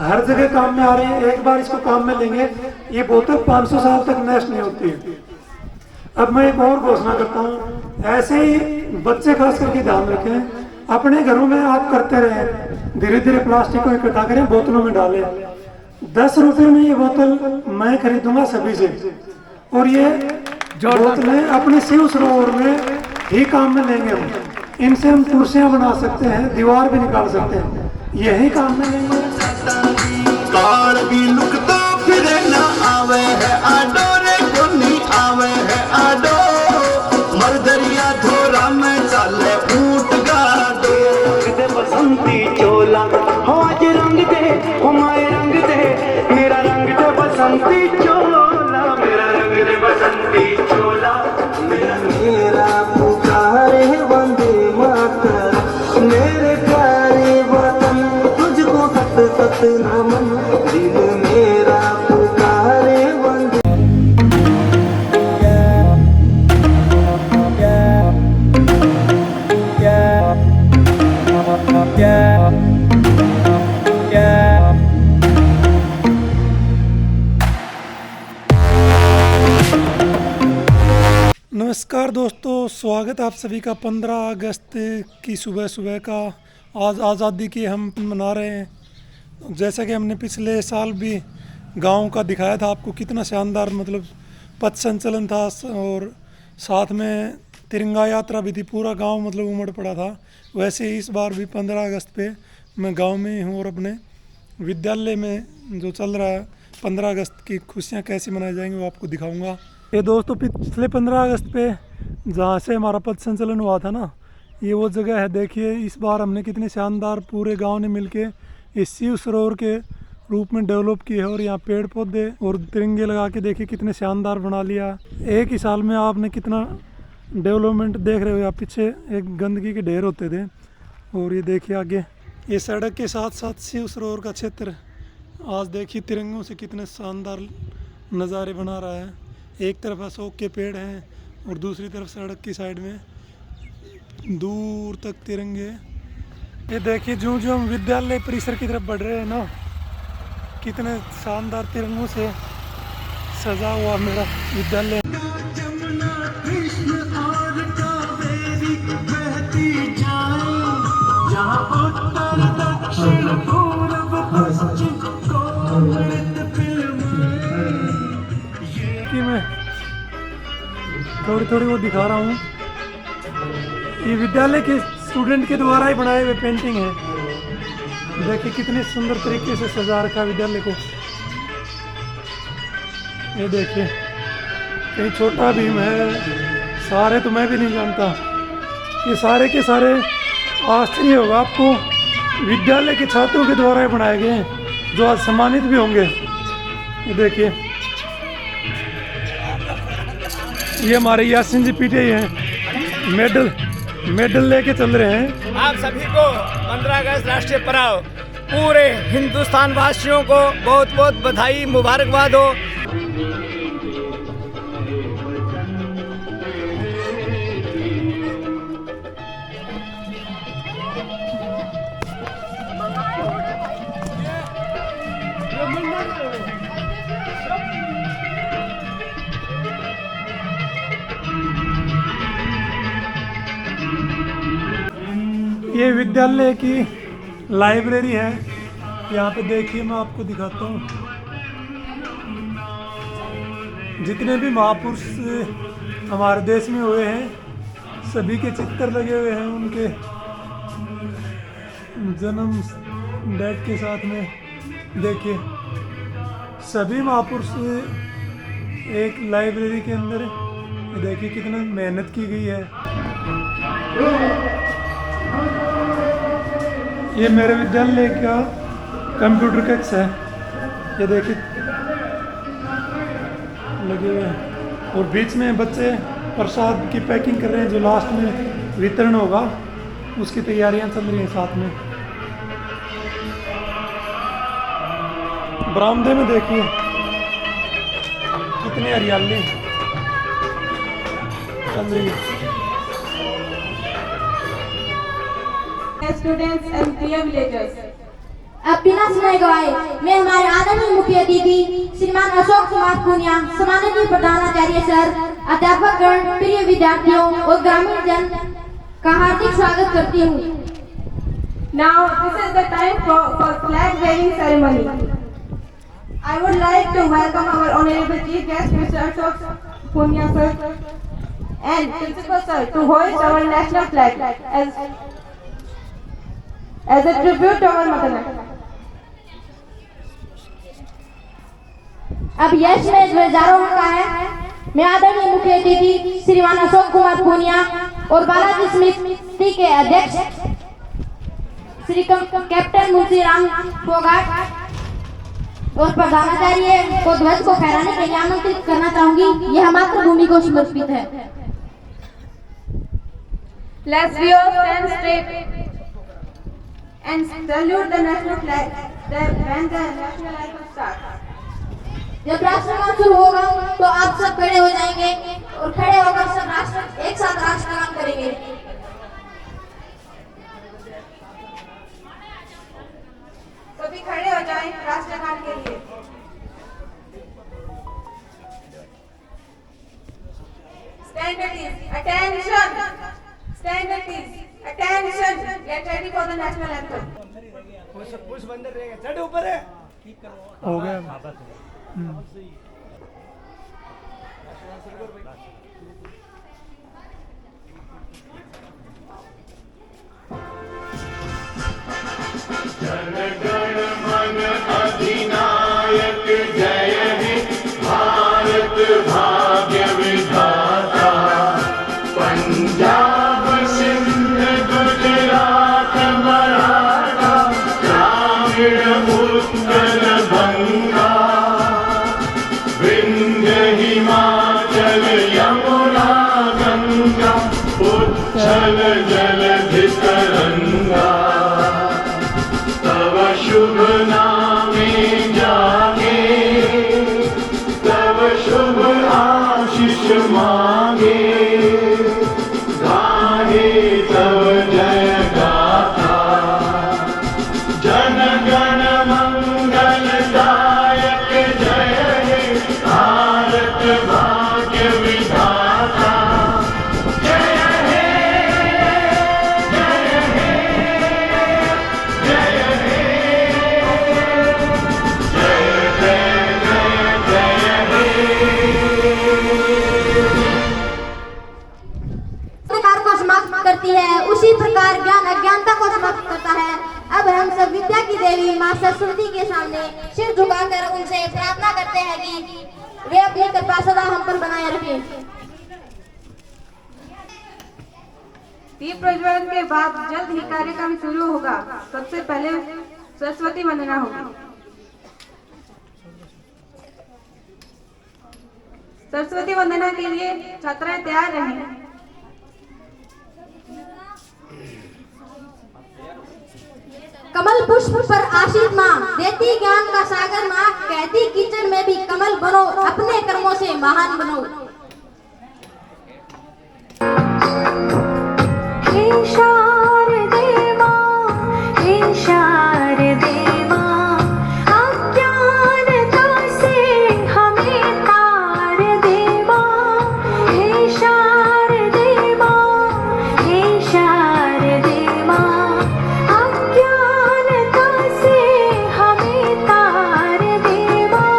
हर जगह काम में आ रहे हैं। एक बार इसको काम में लेंगे, ये बोतल 500 साल तक नष्ट नहीं होती है। अब मैं एक और घोषणा करता हूँ, ऐसे ही बच्चे खास करके ध्यान रखें, अपने घरों में आप करते रहे, धीरे धीरे प्लास्टिक को इकट्ठा करें, बोतलों में डालें। 10 रुपए में ये बोतल मैं खरीदूंगा सभी से, और ये बोतलें अपने शिव सरोवर में ही काम में लेंगे हम। इनसे हम कुर्सियां बना सकते हैं, दीवार भी निकाल सकते हैं, यही काम में लेंगे। काल भी लुकता फिरे न आवे है आडो रे कोनी आवे है आडो, मरदरिया धोरा में चाले ऊंट गाडो। दे बसंती चोला हो आज रंग दे, हो माए रंग दे, मेरा रंग दे बसंती चोला, मेरा रंग दे बसंती चोला। मेरा पुकारे वंदे मातरम, मेरे प्यारे वतन तुझको सत सत नमन, दिल मेरा पुकारे वंदे। नमस्कार दोस्तों, स्वागत है आप सभी का 15 अगस्त की सुबह सुबह का। आज आज़ादी की हम मना रहे हैं। जैसा कि हमने पिछले साल भी गांव का दिखाया था आपको, कितना शानदार मतलब पथ संचलन था और साथ में तिरंगा यात्रा भी थी। पूरा गांव मतलब उमड़ पड़ा था। वैसे ही इस बार भी 15 अगस्त पे मैं गांव में ही हूँ और अपने विद्यालय में जो चल रहा है 15 अगस्त की खुशियाँ कैसे मनाई जाएंगी वो आपको दिखाऊंगा। ये दोस्तों पिछले 15 अगस्त पे जहाँ से हमारा पथ संचलन हुआ था ना, ये वो जगह है। देखिए इस बार हमने कितने शानदार पूरे गांव ने मिलके इस शिव सरोवर के रूप में डेवलप किए है, और यहाँ पेड़ पौधे और तिरंगे लगा के देखिए कितने शानदार बना लिया। एक ही साल में आपने कितना डेवलपमेंट देख रहे हो। यहाँ पीछे एक गंदगी के ढेर होते थे, और ये देखिए आगे ये सड़क के साथ साथ शिव सरोवर का क्षेत्र आज देखिए तिरंगों से कितने शानदार नज़ारे बना रहा है। एक तरफ अशोक के पेड़ हैं और दूसरी तरफ सड़क की साइड में दूर तक तिरंगे। ये देखिए जो जो हम विद्यालय परिसर की तरफ बढ़ रहे हैं ना, कितने शानदार तिरंगों से सजा हुआ मेरा विद्यालय। कि मैं थोड़ी थोड़ी वो दिखा रहा हूँ, ये विद्यालय के स्टूडेंट के द्वारा ही बनाए हुए पेंटिंग है। देखिए कितने सुंदर तरीके से सजा रखा विद्यालय को। ये देखिए कहीं छोटा भीम है, सारे तो मैं भी नहीं जानता। ये सारे के सारे आश्चर्य होगा आपको, विद्यालय के छात्रों के द्वारा ही बनाए गए हैं, जो आज सम्मानित भी होंगे। ये देखिए ये हमारे यासिन जी पीटीआई हैं, मेडल लेके चल रहे हैं। आप सभी को 15 अगस्त राष्ट्रीय पर्व पूरे हिंदुस्तान वासियों को बहुत बहुत बधाई, मुबारकबाद हो। ये विद्यालय की लाइब्रेरी है। यहाँ पे देखिए मैं आपको दिखाता हूँ, जितने भी महापुरुष हमारे देश में हुए हैं सभी के चित्र लगे हुए हैं, उनके जन्म डेट के साथ में। देखिए सभी महापुरुष एक लाइब्रेरी के अंदर। देखिए कितना मेहनत की गई है। ये मेरे विद्यालय का कंप्यूटर कक्ष है। ये देखिए लगे हुए हैं, और बीच में बच्चे प्रसाद की पैकिंग कर रहे हैं, जो लास्ट में वितरण होगा उसकी तैयारियां चल रही हैं साथ में। बरामदे में देखिए कितनी हरियाली चल रही है। Students and dear villagers, अब बिना समय गवाए मैं हमारे आदरणीय मुख्य अतिथि श्रीमान अशोक कुमार पूनिया, सम्माननीय प्रधानाचार्य सर, अध्यापकगण, प्रिय विद्यार्थियों और ग्रामीण जन का हार्दिक स्वागत करती हूँ। Now this is the time for flag waving ceremony. I would like to welcome our honorable chief guest Mr. Ashok Punya sir and principal sir to hoist our national flag as a tribute to our motherland. अब यश में ध्वजारोहण का है। मैं आदरणीय मुख्य अतिथि श्रीमान अशोक कुमार पूनिया और बालाजी समिति के अध्यक्ष श्री कैप्टन मुंशीराम फोगाट और प्रधानाचार्य को ध्वज को फहराने के लिए आमंत्रित करना चाहूंगी। यह मातृभूमि को समर्पित है। Let's we all stand straight and salute the national flag when the national anthem starts. जब राष्ट्रगान शुरू होगा तो आप सब खड़े हो जाएंगे और खड़े होकर सब एक साथ राष्ट्रगान करेंगे। सभी खड़े हो जाएं राष्ट्रगान के लिए। Stand at ease. Attention. Stand at ease. Attention. Get ready for the national anthem. पुष बंदर रहेगा, चढ़ ऊपर है। हो गया। जन गण मन अधिनायक जय हे भारत भाग्य विधाता। पंजाब सिंध गुजरात मराठा द्राविड़ उत्कल बंगा। विंध्य हिमाचल यमुना गंगा उच्छल जलधि तरंगा। तव शुभ नामे जागे तव शुभ आशीष मांगे। गाहे तव जय गाथा जन गण मंगलदायक जय हे भारत भाग्य विधाता। जय हे जय हे जय हे जय जय जय जय हे। प्रकार को समाप्त करती है, उसी प्रकार ज्ञान अज्ञानता को समाप्त करता है। अब हम सब विद्या की देवी माँ सरस्वती के सामने सिर झुकाकर उनसे प्रार्थना करते हैं कि वे अपनी कृपा सदा हम पर बनाए रखें। दीप प्रज्वलन के बाद जल्द ही कार्यक्रम शुरू होगा। सबसे पहले सरस्वती वंदना होगी। सरस्वती वंदना के लिए छात्राएं तैयार रहें। कमल पुष्प पर आशीष माँ देती ज्ञान का सागर माँ, कहती कीचड़ में भी कमल बनो, अपने कर्मों से महान बनो। हे शारदे माँ, हे शारदे माँ, अज्ञानता से हमें तार दे माँ। हे शारदे माँ, हे शारदे माँ, अज्ञानता से हमें तार दे माँ।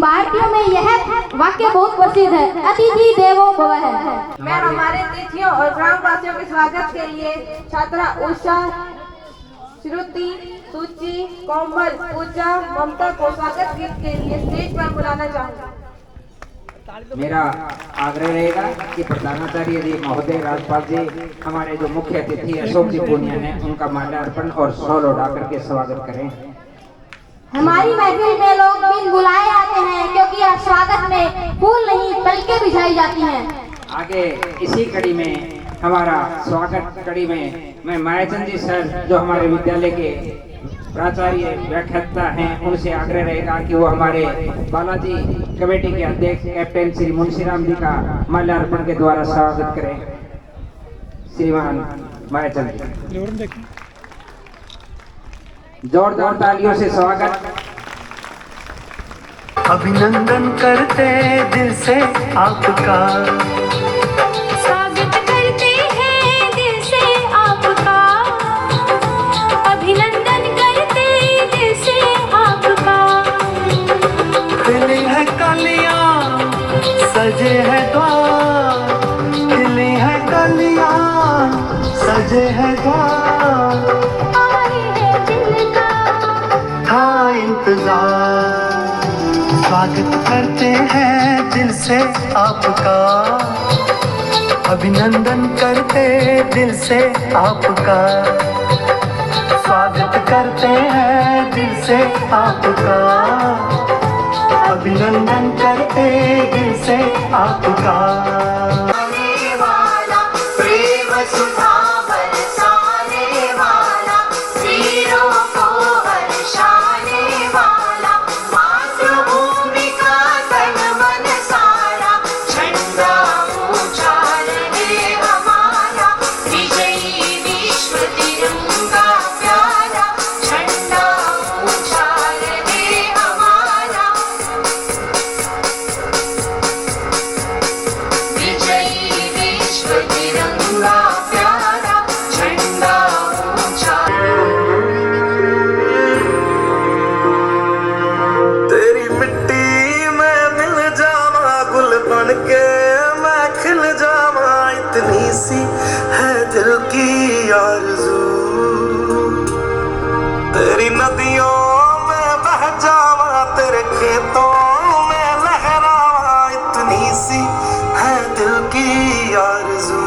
भारतीयों में यह वाक्य बहुत प्रसिद्ध है, अतिथि देवो भव है। मैं हमारे तिथियों और ग्रामवासियों के स्वागत के लिए छात्रा उषा, श्रुति, सुचि, कोमल, पूजा, ममता को स्वागत गीत के लिए स्टेज पर बुलाना चाहूँगा। मेरा आग्रह रहेगा कि प्रधानाचार्य जी महोदय, राज्यपाल जी, हमारे जो मुख्य अतिथि अशोक जी पूनिया हैं, उनका माल्यार्पण और शॉल उड़ा करके स्वागत करें। हमारी महफिल में लोग बिन बुलाए आते हैं, क्योंकि हर स्वागत में फूल नहीं पलकें बिछाई जाती हैं। आगे इसी कड़ी में हमारा स्वागत कड़ी में मैं मायाचंद जी सर, जो हमारे विद्यालय के प्राचार्य व्याख्याता हैं, उनसे आग्रह रहेगा कि वो हमारे बालाजी कमेटी के अध्यक्ष कैप्टन श्री मुंशीराम जी का माल्यार्पण के द्वारा स्वागत करें। श्रीमान मायाचंद जी, जोरदार तालियों से स्वागत। अभिनंदन करते दिल से आपका, स्वागत करते हैं दिल से आपका, अभिनंदन करते दिल से आपका। खिली है कलियां सजे है द्वार, खिली है कलियां सजे है द्वार, आए है दिल का था इंतजार। स्वागत करते हैं दिल से आपका, अभिनंदन करते दिल से आपका, स्वागत करते हैं दिल से आपका, अभिनंदन करते दिल से आपका। प्रेम सुधा बरसाने वाला, वीरों को हर्षाने वाला, मातृभूमि का तन मन सारा, झंडा ऊंचा रहे हमारा, विजयी विश्व तिरंगा प्यारा, झंडा ऊंचा रहे हमारा, विजयी विश्व तिरंगा प्यारा, झंडा ऊंचा। तेरी मिट्टी में मिल जावा, गुल बन के मैं खिल जावा, इतनी सी है दिल की आरज़ू। तेरी नदियों में बह जावा, तेरे खेतों में लहरावा, इतनी सी है दिल की आरज़ू।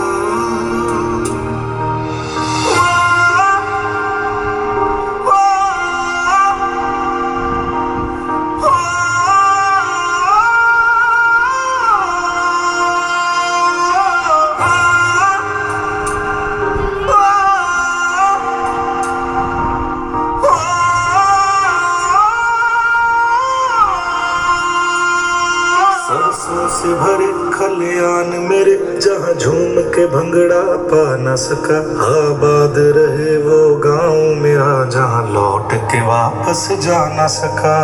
सांसों से भरे खलियान मेरे, जहाँ झूम के भंगड़ा पा न सका, आबाद रहे वो गांव मेरा, जहाँ लौट के वापस जा न सका।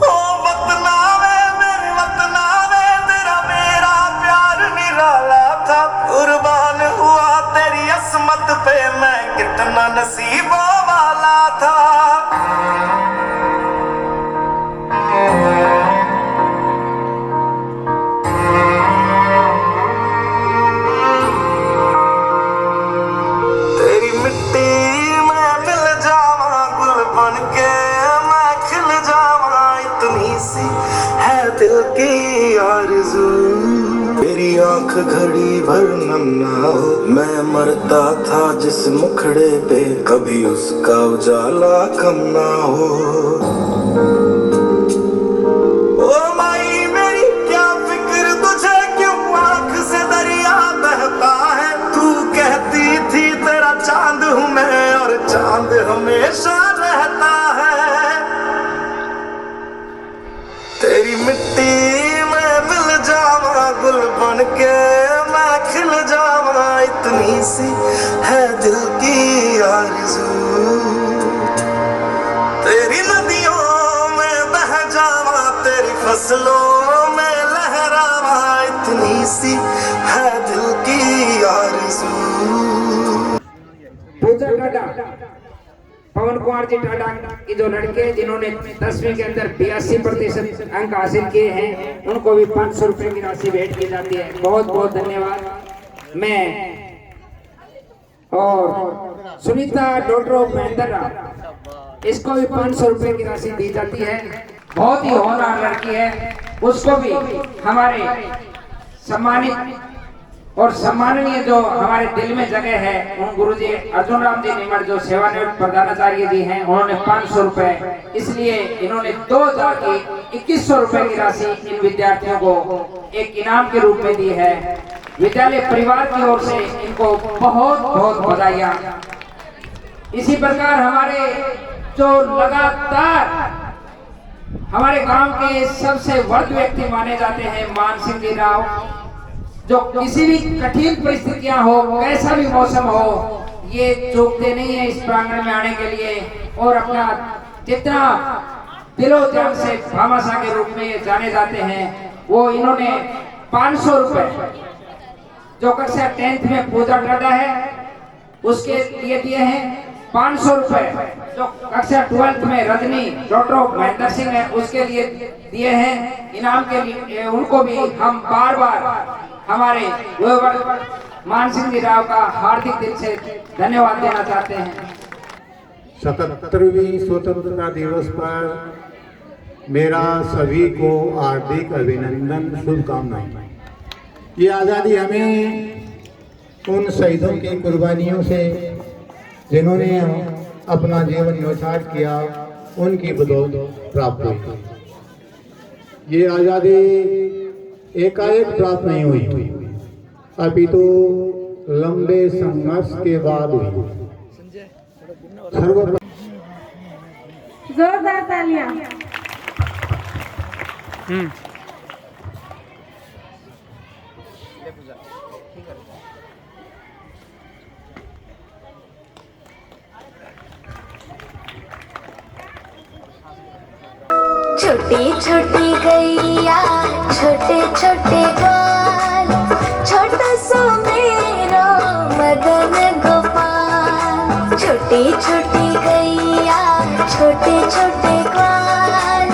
ओ वतना वे मेरे वतना वे, तेरा मेरा प्यार निराला था, कुर्बान हुआ तेरी असमत पे मैं, कितना नसीबों वाला था। तेरी मिट्टी में मिल जावा, गुल बन के मैं खिल जावा, इतनी सी है दिल की आरज़ू। मेरी आंख घड़ी भर नम ना हो, मैं मरता था जिस मुखड़े पे, कभी उसका उजाला कम ना हो। ओ माई मेरी क्या फिक्र तुझे, क्यों आंख से दरिया बहता है, तू कहती थी तेरा चांद हूँ मैं, और चांद हमेशा रहता है। तेरी मिट्टी में मिल जावा, गुल बन के मैं खिल जावा, इतनी सी है दिल की आरज़ू। तेरी नदियों में बह जावा, तेरी फसलों में लहरावा, इतनी सी है दिल की आरज़ू। पूजा काटा पवन कुमार जी टाटा की जो लड़के जिन्होंने 10वीं के अंदर 82% अंक हासिल किए हैं, उनको भी 500 रुपए की राशि भेंट की जाती है। बहुत बहुत धन्यवाद। मैं और सुनीता डॉक्टर ऑफ महेंद्र, इसको भी 500 रुपए की राशि दी जाती है। बहुत ही होनहार लड़की है, उसको भी हमारे सम्मानित और सम्माननीय जो हमारे दिल में जगह है उन गुरुजी अर्जुन राम जी निमर जो सेवानिवृत्त प्रधानाचार्य जी हैं, उन्होंने 500 रुपए, इसलिए इन्होंने 2000 की 2100 रुपए की राशि इन विद्यार्थियों को एक इनाम के रूप में दी है। विद्यालय परिवार की ओर से इनको बहुत बहुत बधाइयां। इसी प्रकार हमारे जो लगातार हमारे गांव के सबसे वर्द व्यक्ति माने जाते हैं मान सिंह जी राव, जो किसी भी कठिन परिस्थितियां हो, कैसा भी मौसम हो, ये चूकते नहीं है इस प्रांगण में आने के लिए और अपना जितना दिलो जान से भामाशाह के रूप में ये जाने जाते हैं, वो इन्होंने 500 रुपए जो कक्षा 10th में पूजा टाटा है उसके लिए दिए हैं, 500 रुपए जो कक्षा 12th में रजनी डॉक्टर ऑफ महेंद्र सिंह है उसके लिए दिए हैं इनाम के लिए। उनको भी हम बार बार हमारे मान सिंह जी राव का हार्दिक दिल से धन्यवाद देना चाहते हैं। 77वीं स्वतंत्रता दिवस पर मेरा सभी को हार्दिक अभिनंदन, शुभकामनाएं। ये आज़ादी हमें उन शहीदों की कुर्बानियों से, जिन्होंने अपना जीवन न्यौछावर किया, उनकी बदौलत प्राप्त हुई। ये आज़ादी एकाएक प्राप्त नहीं हुई, अपितु लंबे संघर्ष के बाद हुई। जोरदार तालियां। छोटी छोटी गैया छोटे छोटे ग्वाल, छोटा सा मेरा मदन गोपाल। छोटी छोटी गैया छोटे छोटे ग्वाल,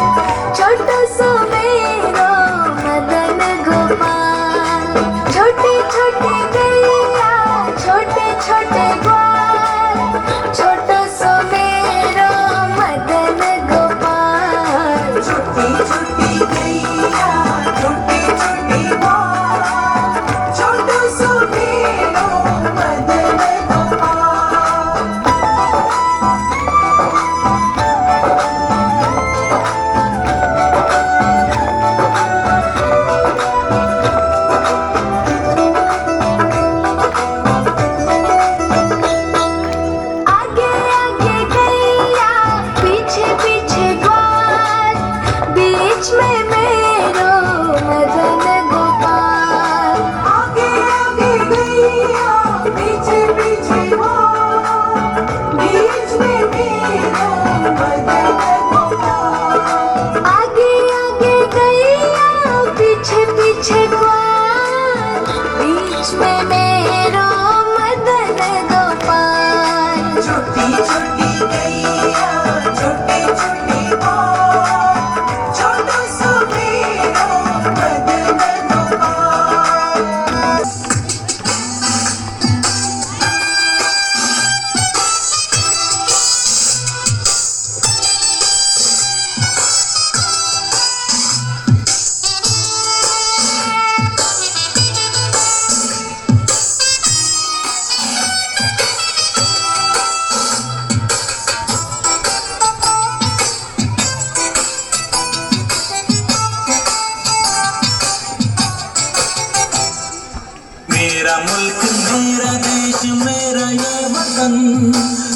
छोटा सा मेरा मदन गोपाल। छोटी छोटी गैया छोटे छोटे ग्वाल, छोटा सा मेरा मदन गोपाल। छोटी छोटी गैया छोटे छोटे ग्वाल, छोटा सा मेरा मदन गोपाल। आगे आगे गैया पीछे पीछे ग्वाल, बीच में मेरो मदन गोपाल। आगे आगे गैया पीछे पीछे ग्वाल, बीच में मेरो मदन गोपाल। आगे आगे गैया पीछे पीछे ग्वाल, बीच में मेरो मदन गोपाल। छोटी छोटी गैया छोटे छोटे ग्वाल, छोटा सा मेरा मदन गोपाल। मेरा मुल्क मेरा देश मेरा ये वतन,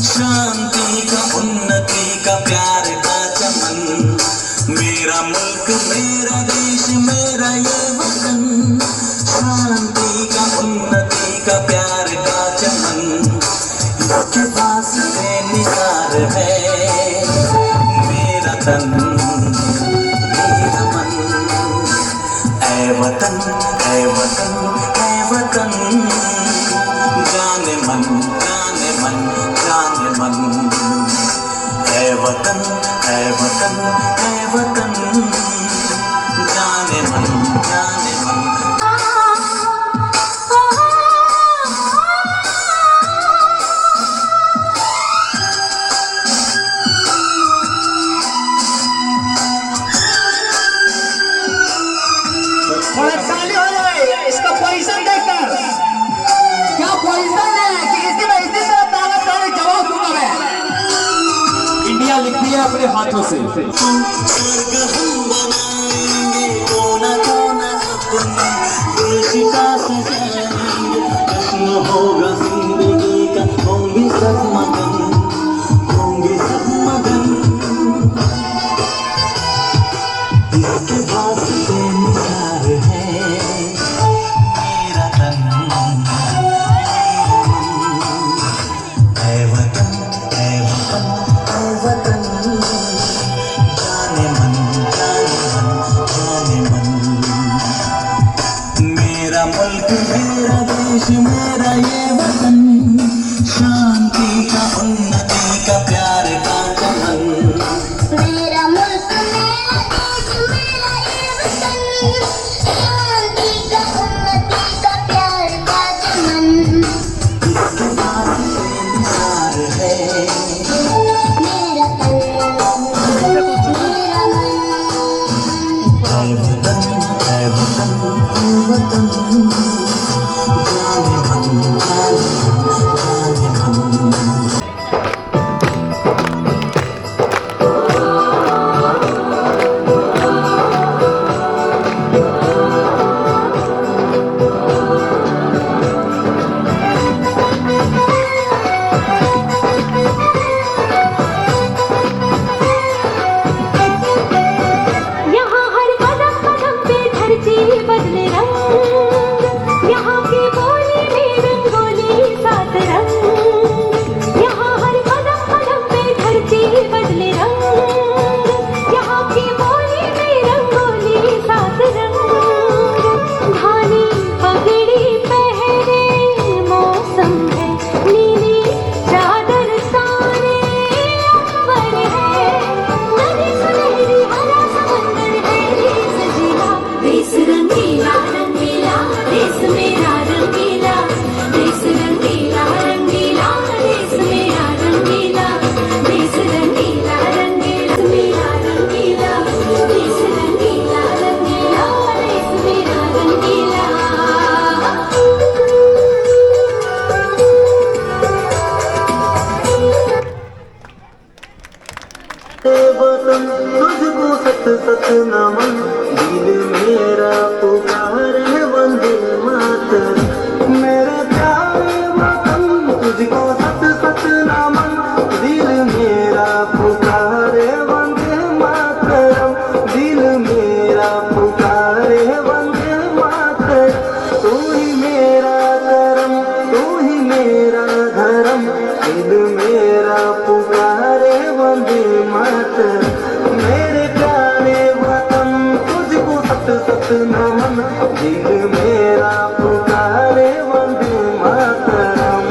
शांति का उन्नति का प्यार का चमन। मेरा मुल्क मेरा देश मेरा ये वतन, शांति का उन्नति का प्यार का चमन। इसके पास बेनिसार है मेरा तन मेरा मन। ऐ वतन ऐ वतन ऐ वतन, जाने मन जाने मन जाने मन। अपने हाथों से। होगा जिंदगी का होंगी सब मगन, होंगी सब मगन। इसके वास्ते निसार है मेरा तन, है वतन, है वतन, है वतन। जाने मन, जाने मन, जाने मन। मेरा मुल्क, मेरा देश, मेरा ये वतन, शांति का, उन्नति का, प्यार का चमन। मेरा मुल्क मेरा देश मेरा ये वतन, शांति का उन्नति का प्यार का चमन। इसके वास्ते निसार है मेरा तन मेरा मन। है वतन, है वतन, है वतन। जाने मन, जाने मन, जाने मन। यहाँ हर कदम कदम पे धरती बदले रंग, यहाँ की बोली में रंगोली सात रंग। यहाँ हर कदम कदम पे धरती बदले रंग, यहाँ की बोली में रंगोली सात रंग। धानी पगड़ी पहने मौसम है, नीली चादर तारे अंबर है। नदी सुनहरी हरा समंदर है देश जिला, देश रंगीला रंगीला, देश मेरा रंगीला, देश रंगीला रंगीला, देश मेरा रंगीला, देश रंगीला रंगीला, मेरा रंगीला, देश रंगीला रंगीला, देश मेरा रंगीला। वतन तुझको सत सत नमन, दिल मेरा पुकारे वंदे मातरम। मेरे प्यारे वतन तुझको सत सत नमन, दिल मेरा पुकारे वंदे मातरम, दिल मेरा पुकारे वंदे मातरम। तू ही मेरा करम, तू ही मेरा धर्म, दिल मेरा पुकारे वंदे मातरम। मेरे प्यारे वतन तुझको सत सत नमन, दिल मेरा पुकारे वंदे मातरम।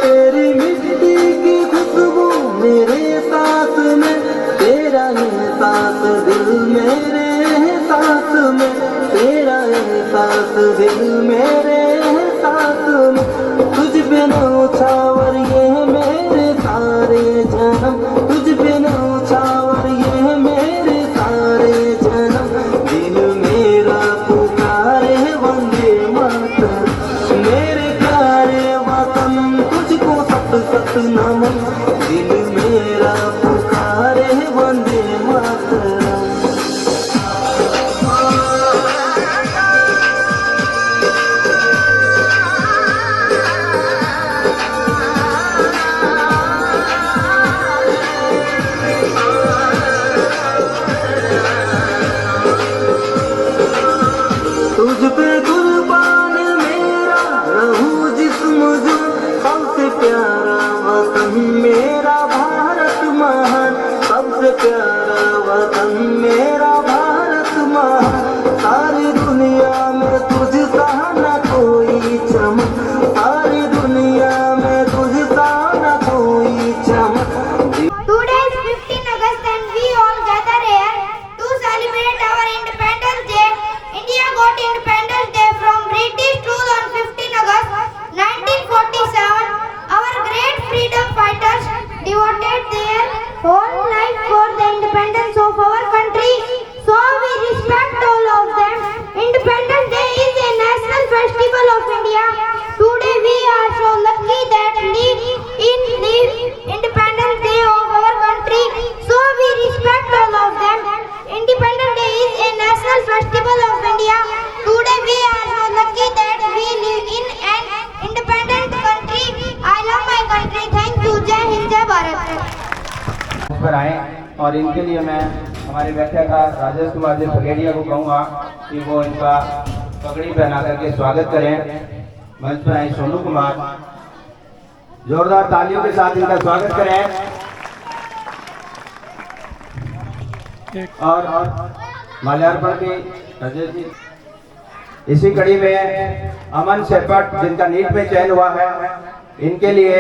तेरी मिट्टी की खुशबू मेरे सांस में, तेरा एहसास दिल मेरे एहसास में, तेरा एहसास दिल मेरे एहसास में। तुझ पे नौछावर ये मेरे सारे जन्म, तुझ पे नौछावर ये मेरे सारे जन्म। दिल मेरा पुकारे वंदे मातरम, मेरे प्यारे वतन तुझको सत सत नमन, दिल मेरा पुकारे वंदे मातरम। तुझ पे कुर्बान मेरा रहूं जिस्म जो, सबसे प्यारा वतन मेरा पर आए और इनके लिए मैं हमारे व्याख्याकार राजेश कुमार जी फगेड़िया को कहूँगा कि वो इनका पगड़ी पहना करके स्वागत करें। मंच पर आए सोनू कुमार, जोरदार तालियों के साथ इनका स्वागत करें। और माल्यार्पण भी राजेश जी। इसी कड़ी में अमन शेफर्ड जिनका नीट में चयन हुआ है, इनके लिए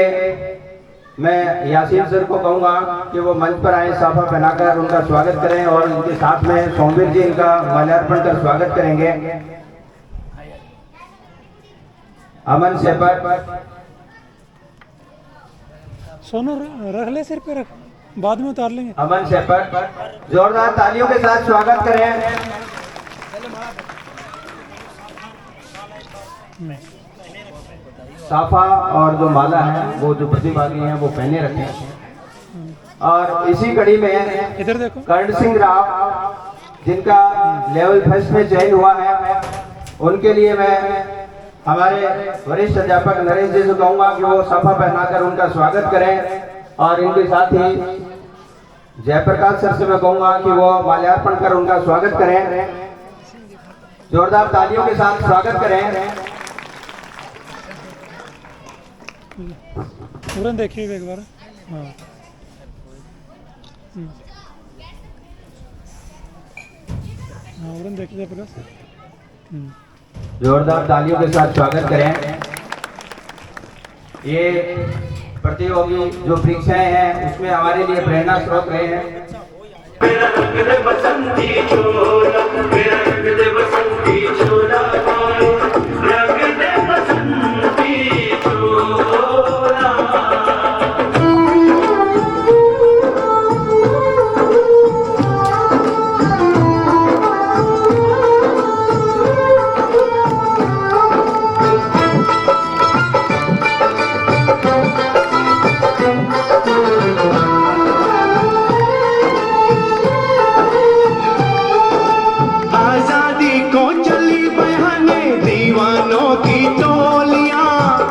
मैं यासीन सर को कहूँगा कि वो मंच पर आए, साफा पहनाकर उनका स्वागत करें और इनके साथ में सोमवीर जी इनका माल्यार्पण कर स्वागत करेंगे। अमन शेफर्ड, सोनू रख ले सिर पे, रख, बाद में उतार लेंगे। अमन शेफर्ड, जोरदार तालियों के साथ स्वागत करें। साफा और जो माला है वो जो प्रतिभागी हैं वो पहने रखे हैं। और इसी कड़ी में इधर देखो, कर्ण सिंह राव जिनका लेवल फर्स्ट में चयन हुआ है, उनके लिए मैं हमारे वरिष्ठ अध्यापक नरेश जी से कहूँगा कि वो साफा पहनाकर उनका स्वागत करें। और इनके साथ ही जयप्रकाश सर से मैं कहूँगा कि वो माल्यार्पण कर उनका स्वागत करें। जोरदार तालियों के साथ स्वागत करें। पूरन देखिए एक बार। हाँ, पूरन देखिए प्लस। जोरदार तालियों के साथ स्वागत करें। ये प्रतियोगी जो परीक्षाएं हैं उसमें हमारे लिए प्रेरणा स्रोत रहे हैं। मेरा रंग दे बसंती चोला, मेरा रंग दे बसंती चोला, रंग दे बसंती चोला। आजादी को चली बहाने दीवानों की टोलियां,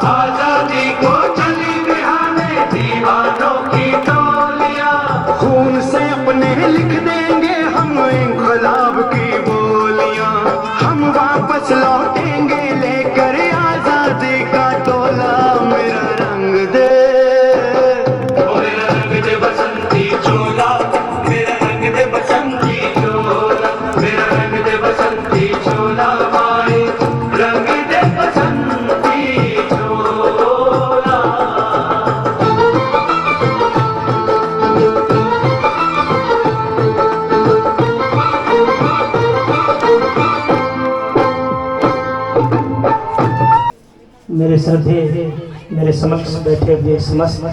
आजादी को चली बहाने दीवानों की टोलियां। खून से अपने लिख देंगे हम इंकलाब की बोलियां, हम वापस लौटेंगे लेकर आजादी का टोला। मेरा रंग दे, मेरा रंग दे बसंती चोला, मेरा रंग दे बसंती चोला, मेरा रंग दे बसंती चोला, माए रंग दे बसंती चोला। मेरे श्रद्धे, मेरे समक्ष बैठे हुए समस्त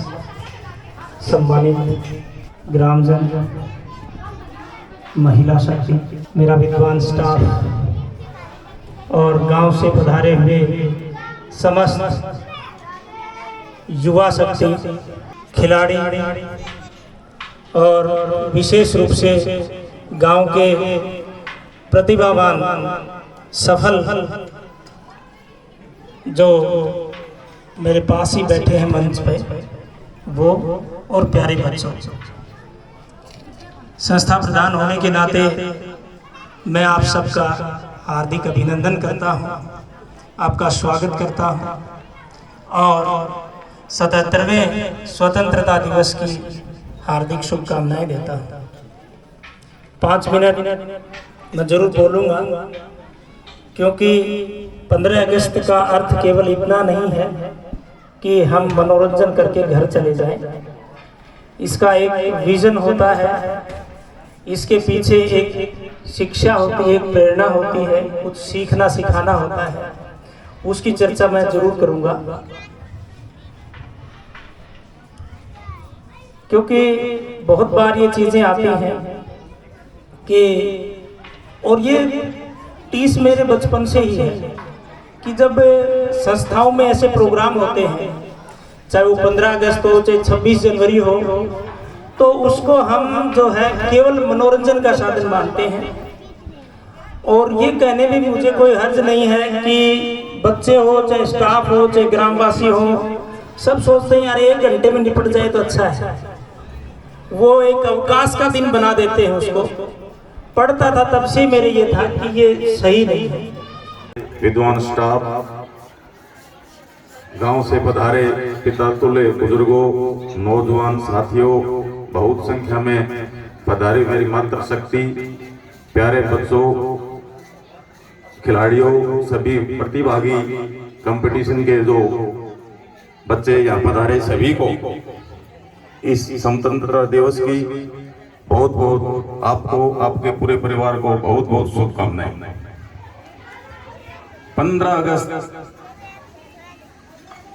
सम्मानित ग्रामजन, महिला शक्ति, मेरा विद्वान स्टाफ और गांव से पधारे हुए समस्त युवा शक्ति, खिलाड़ी और विशेष रूप से गांव के प्रतिभावान सफल जो मेरे पास ही बैठे हैं मंच पे, वो और प्यारे बच्चों, संस्था प्रधान होने के नाते मैं आप सबका हार्दिक अभिनंदन करता हूं, आपका स्वागत करता हूं और 77वें स्वतंत्रता दिवस की हार्दिक शुभकामनाएं देता हूं। 5 मिनट मैं जरूर बोलूँगा, क्योंकि 15 अगस्त का अर्थ केवल इतना नहीं है कि हम मनोरंजन करके घर चले जाएं। इसका एक विजन होता है, इसके पीछे एक शिक्षा होती है, एक प्रेरणा होती है, कुछ सीखना सिखाना होता है। उसकी चर्चा मैं जरूर करूंगा, क्योंकि बहुत बार ये चीजें आती हैं कि, और ये टीस मेरे बचपन से ही है कि जब संस्थाओं में ऐसे प्रोग्राम होते हैं, चाहे वो 15 अगस्त हो, चाहे 26 जनवरी हो, तो उसको हम जो है केवल मनोरंजन का साधन मानते हैं। और ये कहने में मुझे कोई हर्ज नहीं है कि बच्चे हो, चाहे स्टाफ हो, चाहे ग्रामवासी हो, सब सोचते हैं यार 1 घंटे में निपट जाए तो अच्छा है। वो एक अवकाश का दिन बना देते हैं उसको। पढ़ता था तब से मेरे ये था कि ये सही नहीं है। विद्वान स्टाफ, गांव से पधारे पिता तुल्य बुजुर्गों, नौजवान साथियों, बहुत संख्या में पधारी मेरी मातृशक्ति, प्यारे बच्चों, खिलाड़ियों, सभी प्रतिभागी, कंपटीशन के जो बच्चे यहाँ पधारे, सभी को इस स्वतंत्रता दिवस की बहुत बहुत आपको, आपके पूरे परिवार को बहुत बहुत शुभकामनाएं। 15 अगस्त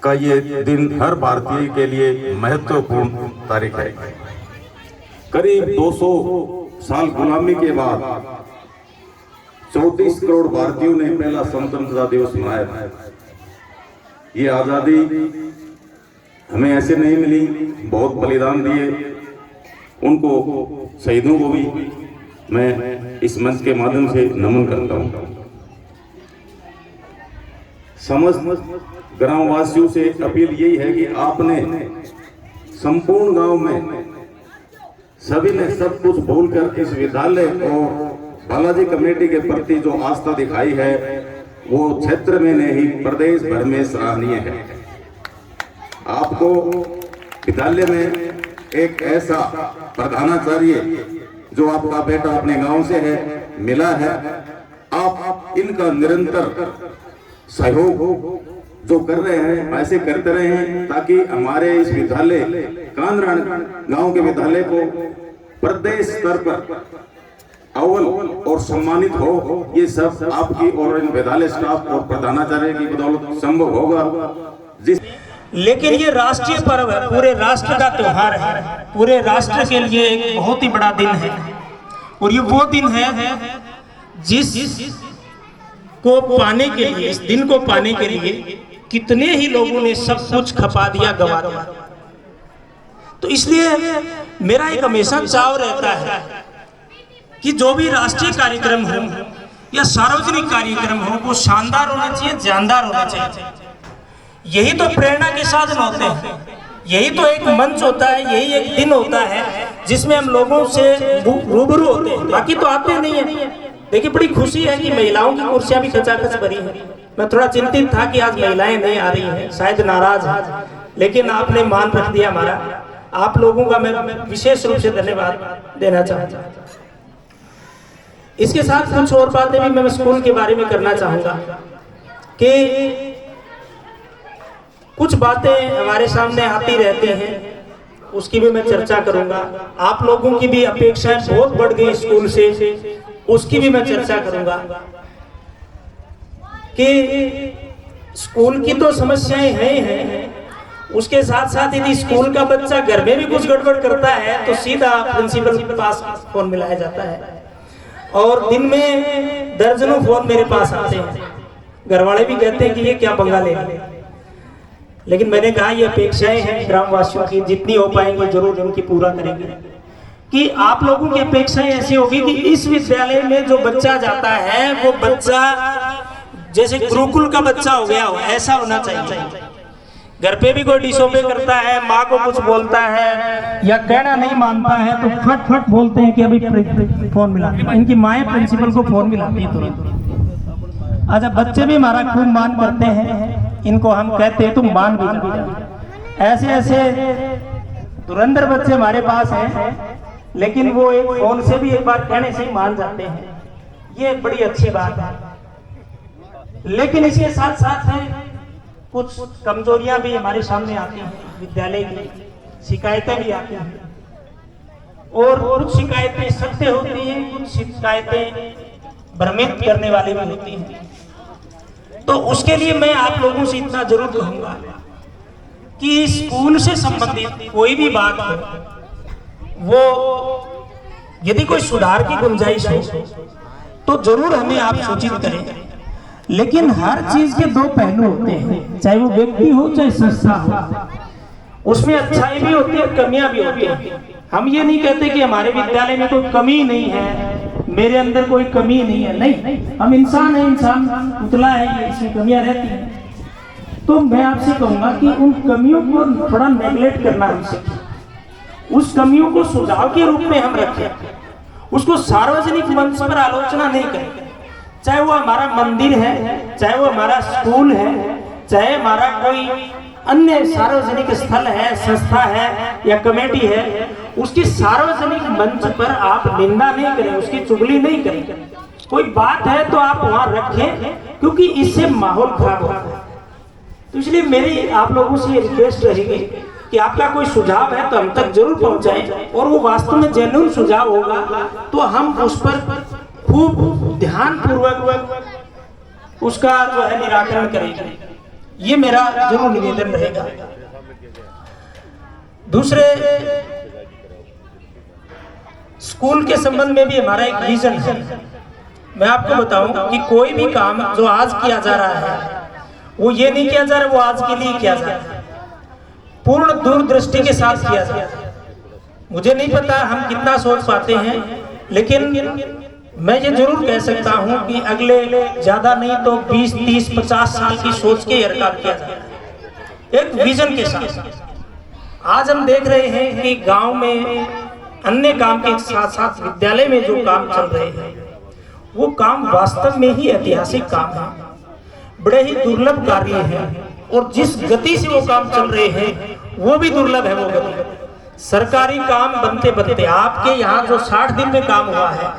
का ये दिन हर भारतीय के लिए महत्वपूर्ण तारीख है। करीब 200 साल गुलामी के बाद 34 करोड़ भारतीयों ने पहला स्वतंत्रता दिवस मनाया था। ये आजादी हमें ऐसे नहीं मिली, बहुत बलिदान दिए। उनको शहीदों को भी मैं इस मंच के माध्यम से नमन करता हूँ। समस्त ग्रामवासियों से अपील यही है कि आपने संपूर्ण गांव में सभी ने सब कुछ भूलकर इस विद्यालय और बालाजी कमेटी के प्रति जो आस्था दिखाई है वो क्षेत्र में नहीं प्रदेश भर में सराहनीय है। आपको विद्यालय में एक ऐसा प्रधानाचार्य जो आपका बेटा अपने गांव से है मिला है, आप इनका निरंतर सहयोग जो कर रहे हैं ऐसे करते रहे हैं ताकि हमारे इस विद्यालय कांदरान गांव के विद्यालय को प्रदेश स्तर पर अव्वल और सम्मानित हो। ये सब आपकी और इन विद्यालय स्टाफ और प्रधानाचार्य की बदौलत संभव होगा। लेकिन ये राष्ट्रीय पर्व है, पूरे राष्ट्र का त्योहार है, पूरे राष्ट्र के लिए एक बहुत ही बड़ा दिन है। और ये वो दिन है जिस को पाने के लिए, इस दिन को पाने के लिए कितने ही लोगों ने सब कुछ खपा दिया, गवा दिया। तो इसलिए मेरा एक हमेशा चाव रहता है कि जो भी राष्ट्रीय कार्यक्रम हो या सार्वजनिक कार्यक्रम हो वो शानदार होना चाहिए, जानदार होना चाहिए। यही तो प्रेरणा के साधन होते हैं, यही तो एक मंच होता है, यही एक दिन होता है जिसमें हम लोगों से रूबरू होते हैं, बाकी तो आते नहीं है। देखिए बड़ी खुशी है कि महिलाओं की कुर्सियां भी खचाखच भरी है। मैं थोड़ा चिंतित था कि आज महिलाएं नहीं आ रही हैं, शायद नाराज हैं, लेकिन आपने मान रख दिया हमारा। आप लोगों का मैं विशेष रूप से धन्यवाद देना चाहता हूँ। इसके साथ कुछ और बातें भी मैं स्कूल के बारे में करना चाहूंगा कि कुछ बातें हमारे सामने आती रहती हैं, उसकी भी मैं चर्चा करूंगा। आप लोगों की भी अपेक्षाएं बहुत बढ़ गई स्कूल से, उसकी भी मैं चर्चा करूंगा कि स्कूल की तो समस्याएं हैं, उसके साथ साथ यदि स्कूल का बच्चा घर में भी कुछ गड़बड़ करता है तो सीधा प्रिंसिपल के पास फोन मिलाया जाता है। और दिन में दर्जनों फोन मेरे पास आते हैं, घर वाले भी कहते हैं कि ये क्या पंगा ले रहे। लेकिन मैंने कहा ये अपेक्षाएं हैं ग्रामवासियों की, जितनी हो पाएंगे जरूर उनकी पूरा करेंगे। कि आप लोगों की अपेक्षाएं ऐसी होगी कि इस विद्यालय में जो बच्चा जाता है वो बच्चा जैसे गुरुकुल का बच्चा हो गया हो, ऐसा होना चाहिए। घर पे भी कोई डिसोबे करता है, माँ को कुछ बोलता है या कहना नहीं मानता है तो फट फट बोलते हैं कि अभी फोन मिला। इनकी माएँ प्रिंसिपल को फोन मिलाती है तुरंत। अच्छा, बच्चे भी हमारा खूब मान करते हैं, इनको हम कहते हैं तुम मान भी जाओ। ऐसे ऐसे धुरंधर बच्चे हमारे पास हैं, लेकिन वो एक फोन से भी एक बार कहने से ही मान जाते हैं। ये बड़ी अच्छी बात है। लेकिन इसके साथ साथ कुछ कमजोरियां भी हमारे सामने आती हैं, विद्यालय की शिकायतें भी आती हैं, और कुछ शिकायतें सत्य होती हैं, कुछ शिकायतें भ्रमित करने वाली भी होती हैं। तो उसके लिए मैं आप लोगों से इतना जरूर कहूंगा कि स्कूल से संबंधित कोई भी बात हो, वो यदि कोई सुधार की गुंजाइश हो तो जरूर हमें आप सूचित करें। लेकिन हर चीज के दो पहलू होते हैं, चाहे वो व्यक्ति हो चाहे संस्था हो, उसमें अच्छाई भी होती है, कमियां भी होती है। हम ये नहीं कहते कि हमारे विद्यालय में कोई कमी नहीं है, मेरे अंदर कोई कमी नहीं है, नहीं, हम इंसान है, इंसान पुतला है, इसमें कमियां रहती हैं। तो मैं आपसे कहूंगा कि उन कमियों को थोड़ा नेगलेक्ट करना हम सीखें, उस कमियों को सुझाव के रूप में हम रखें, उसको सार्वजनिक मंच पर आलोचना नहीं करें। चाहे वो हमारा मंदिर है, चाहे वो हमारा स्कूल है, चाहे हमारा कोई अन्य सार्वजनिक स्थल है, संस्था है या कमेटी है, उसकी सार्वजनिक मंच पर आप निंदा नहीं करें, उसकी चुगली नहीं करें। कोई बात है तो आप वहां रखें, क्योंकि इससे माहौल खराब होता है। तो इसलिए मेरी आप लोगों से ये रिक्वेस्ट रहेगी कि आपका कोई सुझाव है तो हम तक जरूर पहुंचाएं, और वो वास्तव में जेन्युइन सुझाव होगा तो हम उस पर खूब ध्यान पूर्वक उसका जो है निराकरण करेंगे। ये मेरा जरूर निवेदन रहेगा। दूसरे, स्कूल के संबंध में भी हमारा एक विजन है। मैं आपको बताऊं कि कोई भी काम जो आज किया जा रहा है वो ये नहीं किया जा रहा वो आज के लिए किया जा रहा है, पूर्ण दूरदृष्टि के साथ किया जा रहा है। मुझे नहीं पता हम कितना सोच पाते हैं, लेकिन मैं ये जरूर कह सकता हूं कि अगले ज्यादा नहीं तो 20, 30, 50 साल की सोच के हर काम किया जा रहा है, एक विजन के साथ। आज हम देख रहे हैं कि गांव में अन्य काम के साथ साथ विद्यालय में जो काम चल रहे हैं वो काम वास्तव में ही ऐतिहासिक काम है, बड़े ही दुर्लभ कार्य हैं, और जिस गति से वो काम चल रहे हैं वो भी दुर्लभ है। वो गति सरकारी काम बनते बनते आपके यहाँ जो 60 दिन में काम हुआ है,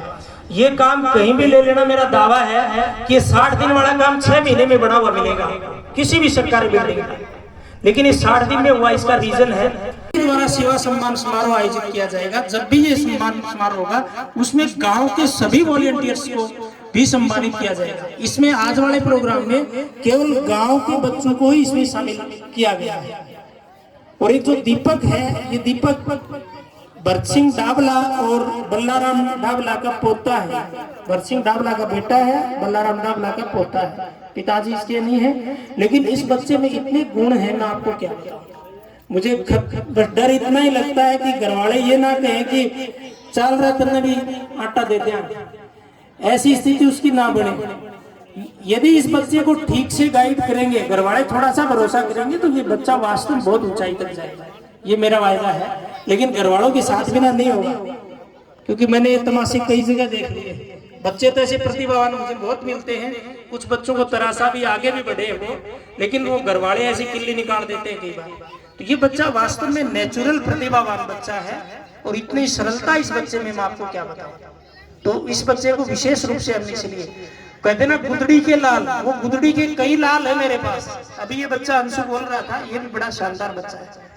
ये काम कहीं भी ले लेना, मेरा दावा है कि 60 दिन वाला काम 6 महीने में बना हुआ मिलेगा किसी भी सरकारी बिल्डिंग में, लेकिन ये 60 दिन में हुआ। इसका रीजन है द्वारा सेवा सम्मान समारोह आयोजित किया जाएगा। जब भी ये सम्मान समारोह होगा उसमें गांव के सभी वॉलंटियर्स को भी सम्मानित किया जाएगा। इसमें आज वाले प्रोग्राम में केवल गांव के बच्चों को ही इसमें शामिल किया गया है। और एक जो दीपक है, ये दीपक भरत सिंह डाबला और बल्लाराम डाबला का पोता है। भरत सिंह डाबला का बेटा है, बल्लाराम डाबला का पोता है, पिताजी इसके नहीं है। लेकिन इस बच्चे में इतने गुण हैं, मैं आपको क्या बताऊं। मुझे डर इतना ही लगता है कि घरवाले ये ना कहें कि चाल रतन भी आटा दे दें, ऐसी स्थिति उसकी ना बने। यदि इस बच्चे को ठीक से गाइड करेंगे, घरवाले थोड़ा सा भरोसा करेंगे, तो ये बच्चा वास्तव में बहुत ऊंचाई तक जाएगा, ये मेरा वायदा है। लेकिन घरवालों के साथ बिना नहीं होगा, क्योंकि मैंने ये तमाशे कई जगह देख लिए। बच्चे तो ऐसे प्रतिभावान मुझे बहुत मिलते हैं, कुछ बच्चों को तरासा भी आगे भी बढ़े वो, लेकिन वो घरवाले ऐसी किल्ली निकाल देते हैं कई बार। तो ये बच्चा वास्तव में नेचुरल प्रतिभावान बच्चा है, और इतनी सरलता इस बच्चे में मैं आपको क्या बताऊं। तो इस बच्चे को विशेष रूप से हमने इसलिए कहते ना गुदड़ी के लाल, वो गुदड़ी के कई लाल है मेरे पास। अभी ये बच्चा अंशु बोल रहा था, ये भी बड़ा शानदार बच्चा है।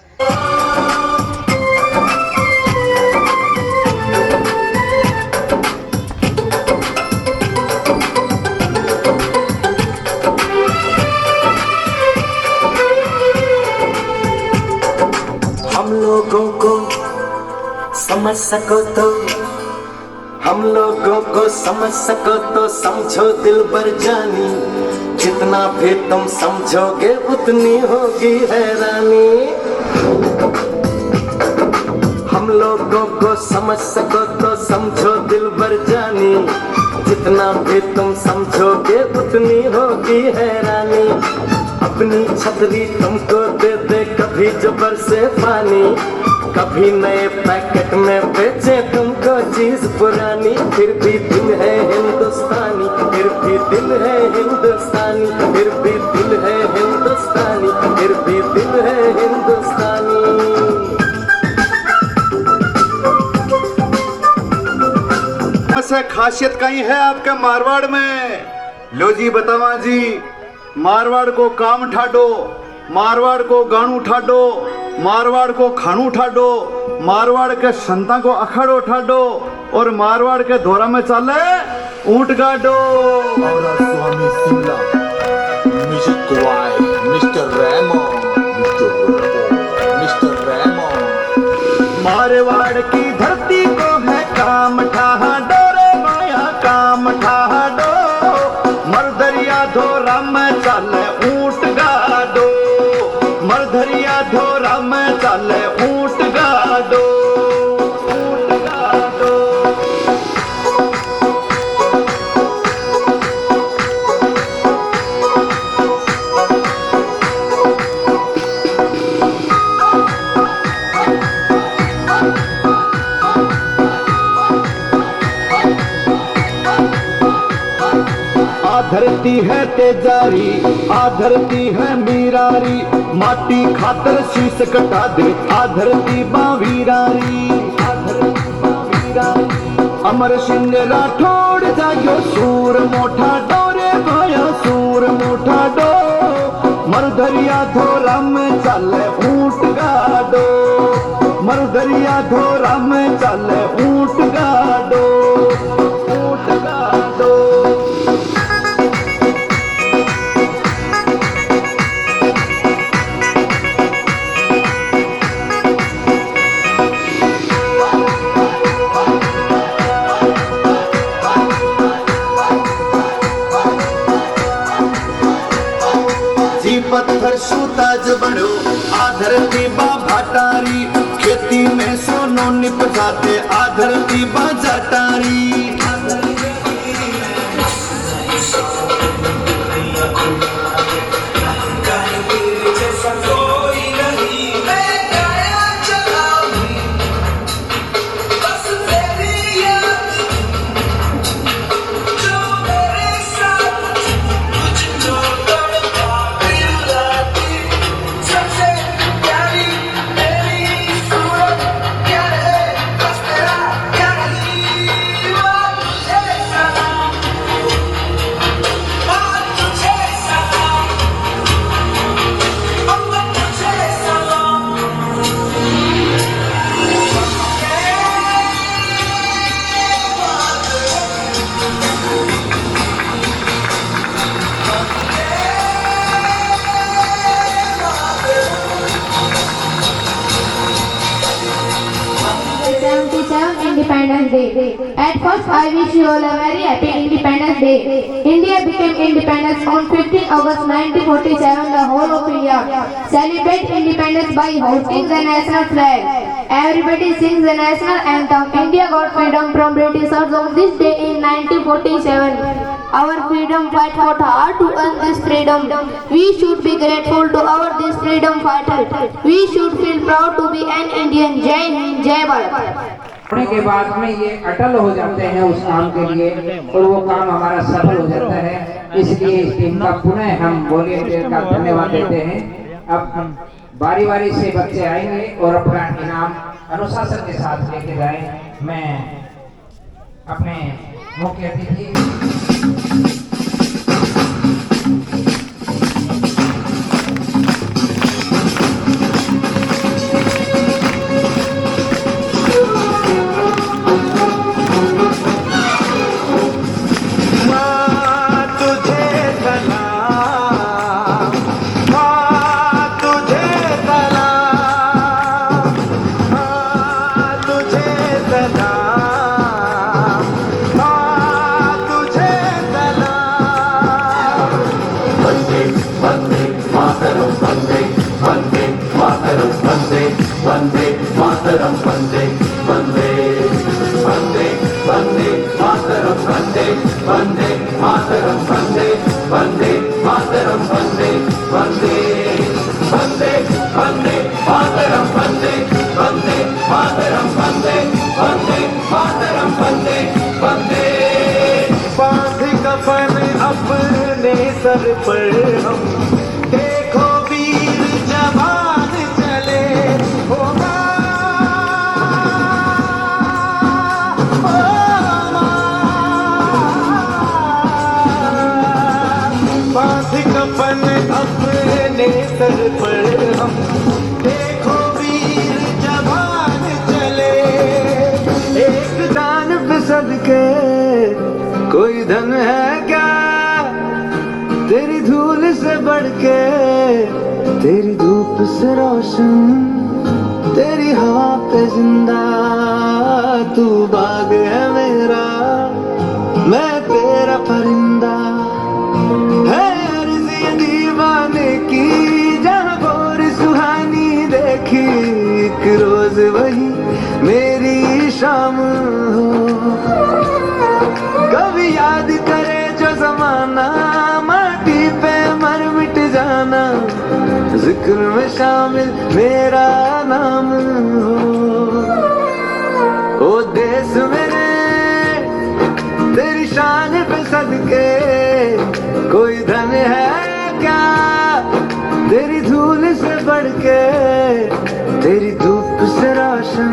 हम लोगों को समझ सको तो, हम लोगों को समझ सको तो समझो दिल भर जानी, जितना भी तुम समझोगे उतनी होगी हैरानी। हम लोगों को समझ सको तो समझो दिल भर जानी, जितना भी तुम समझोगे उतनी होगी हैरानी। अपनी छतरी तुमको दे दे कभी जबर से पानी, कभी नए पैकेट में बेचे तुमको चीज पुरानी, फिर भी दिल है हिंदुस्तानी, फिर भी दिल है हिंदुस्तानी, फिर भी दिल है हिंदुस्तानी, फिर भी दिल है हिंदुस्तानी। से खासियत कहीं है आपके मारवाड़ में? लो जी बतावा जी, मारवाड़ को काम ठाडो, मारवाड़ को गानू ठाडो, मारवाड़ को खानू ठाडो, मारवाड़ के संता को अखाड़ो ठाडो, और मारवाड़ के धोरा में चाले ऊंट गाडो। और स्वामी शिमला म्यूजिक वाई मिस्टर रैमो, मिस्टर रैमो। मारवाड़ की धरती को है काम ठाडो रे माया, काम ठाडो, मरदरिया धोरा में चाले ऊंट गाडो, मरदरिया धोरा में चाले ऊंट गाडो, ऊंट गाडो। धरती है तेजारी आ धरती है मीरारी माटी खातर शीश कटा दे आ धरती बावीरारी अमर सिंह राठौड़ जाग्यो सूर मोठा डोरे भाया सूर मोठा डो मरुदरिया धोरा में चले ऊंट गाडो मरुदरिया धोरा में चले ऊंट गाडो ऊंट गाडो पत्थर सूताज बड़ो आधरती बा भाटारी खेती में सोनो निप जाते आधरती बा जाटारी Independence Day. At first, I wish you all a very happy Independence Day. India became independent on 15 August 1947. The whole of India celebrate independence by hoisting the national flag. Everybody sings the national anthem. India got freedom from Britishers on this day in 1947. Our freedom fight fought hard to earn this freedom. We should be grateful to our this freedom fighters. We should feel proud to be an Indian. Jai Hind, Jai Bharat. होने के बाद में ये अटल हो जाते हैं उस काम के लिए और वो काम हमारा सफल हो जाता है। इसलिए इस टीम का पुनः हम वॉलंटियर का धन्यवाद देते हैं। अब बारी बारी से बच्चे आएंगे और अपना इनाम अनुशासन के साथ लेके जाएं। मैं अपने मुख्य अतिथि वंदे मातरम वंदे वंदे वंदे वंदे मातरम वंदे वंदे मातरम वंदे वंदे मातरम वंदे वंदे वंदे वंदे मातरम वंदे वंदे मातरम वंदे वंदे मातरम वंदे वंदे बांध कफन अपने सर पर हम देखो वीर जवान चले होगा बांध कफन अपने सर पर हम देखो वीर जवान चले एक दान पे सदके कोई धन है क्या तेरी धूल से बढ़ के तेरी धूप से रोशन तेरी हवा पे जिंदा तू बाग है मेरा मैं तेरा परिंदा है अर्ज़ी दीवाने की जहाँ गोरी सुहानी देखी एक रोज वही मेरी शाम हो कभी याद करे जो जमाना माटी पे मर मिट जाना जिक्र में शामिल मेरा नाम हो ओ देश मेरे तेरी शान पे सदके कोई धन है क्या, तेरी धूल से बढ़ के, तेरी धूप से रोशन,